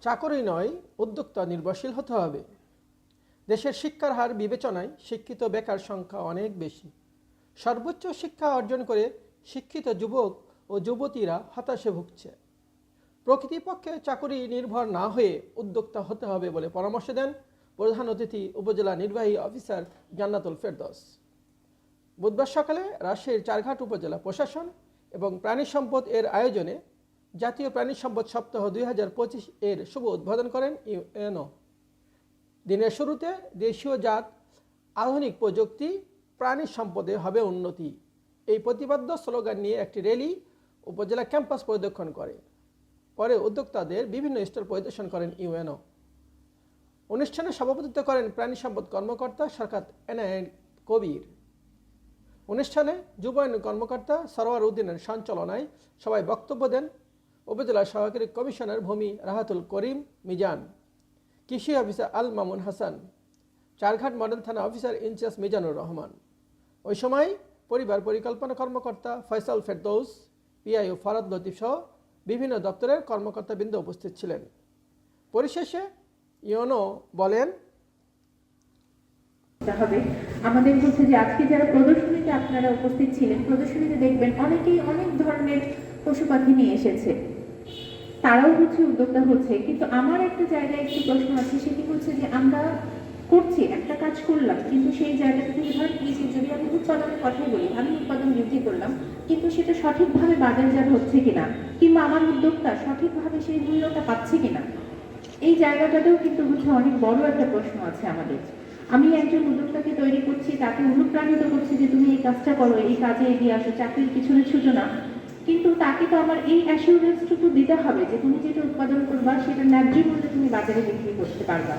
চাকরি নয়, উদ্যোক্তা নির্ভরশীল হতে হবে। দেশের শিক্ষার হার বিবেচনায় শিক্ষিত বেকার সংখ্যা অনেক বেশি। সর্বোচ্চ শিক্ষা অর্জন করে শিক্ষিত যুবক ও যুবতীরা হতাশে ভুগছে। প্রকৃতিপক্ষে চাকরি নির্ভর না হয়ে উদ্যোক্তা হতে হবে বলে পরামর্শ দেন প্রধান অতিথি উপজেলা নির্বাহী অফিসার জান্নাতুল ফেরদৌস। বুধবার সকালে রাজশাহীর চারঘাট উপজেলা প্রশাসন এবং প্রাণী সম্পদ এর আয়োজনে জাতীয় প্রাণী সম্পদ সপ্তাহ 2025 এর শুভ উদ্বোধন করেন ইউএনও। দিনের শুরুতে দেশীয় জাত আধুনিক প্রযুক্তি প্রাণী সম্পদে হবে উন্নতি, এই প্রতিপাদ্য স্লোগান নিয়ে একটি র্যালি উপজেলা ক্যাম্পাস পরিদর্শন করে। পরে উদ্যোক্তাদের বিভিন্ন স্টল পরিদর্শন করেন ইউএনও। অনুষ্ঠানে সভাপতিত্ব করেন প্রাণী সম্পদ কর্মকর্তা সরকাত এনায়েত কবির। অনুষ্ঠানে যুবায়ন কর্মকর্তা সরওয়ার উদ্দিনের সঞ্চালনায় সবাই বক্তব্য দেন উপজেলা সহকারী কমিশনার ভূমি রাহাতুল করিম মিজান, কৃষি অফিসার আল মামুন হাসান, চারঘাট মডেল থানা অফিসার ইনচার্জ মিজানুর রহমান। ওই সময় পরিবার পরিকল্পনা কর্মকর্তা ফয়সাল ফেরদৌস, পিআইও ফরাদ লতিফ সহ বিভিন্ন দপ্তরের কর্মকর্তাবৃন্দ উপস্থিত ছিলেন। পরিশেষে ইউএনও বলেন, আমাদের হচ্ছে যে আজকে যারা প্রদর্শনীতে আপনারা উপস্থিত ছিলেন, প্রদর্শনীতে দেখবেন অনেকেই অনেক ধরনের পশু পাখি নিয়ে এসেছে, তারাও হচ্ছে উদ্যোক্তা হচ্ছে। কিন্তু আমার একটা জায়গায় একটি প্রশ্ন আছে, সেটি হচ্ছে যে আমরা করছি একটা কাজ করলাম, কিন্তু সেই জায়গাটা থেকে ধরেন এই যে যদি আমি উৎপাদনের কথাই বলি, আমি উৎপাদন বৃদ্ধি করলাম, কিন্তু সেটা সঠিকভাবে বাজারজাত হচ্ছে কিনা, কিংবা আমার উদ্যোক্তা সঠিকভাবে সেই মূল্যটা পাচ্ছে কিনা, এই জায়গাটাতেও কিন্তু হচ্ছে অনেক বড় একটা প্রশ্ন আছে আমাদের। আমি একজন উদ্যোক্তাকে তৈরি করছি, তাকে অনুপ্রাণিত করছি যে তুমি এই কাজটা করো, এই কাজে এগিয়ে আসো, চাকরির পিছনে ছুটো না, কিন্তু তাকে তো আমার এই অ্যাসিউরেন্সটুকু দিতে হবে যে তুমি যেটা উৎপাদন করবা সেটা ন্যায্য মূল্যে তুমি বাজারে বিক্রি করতে পারবা।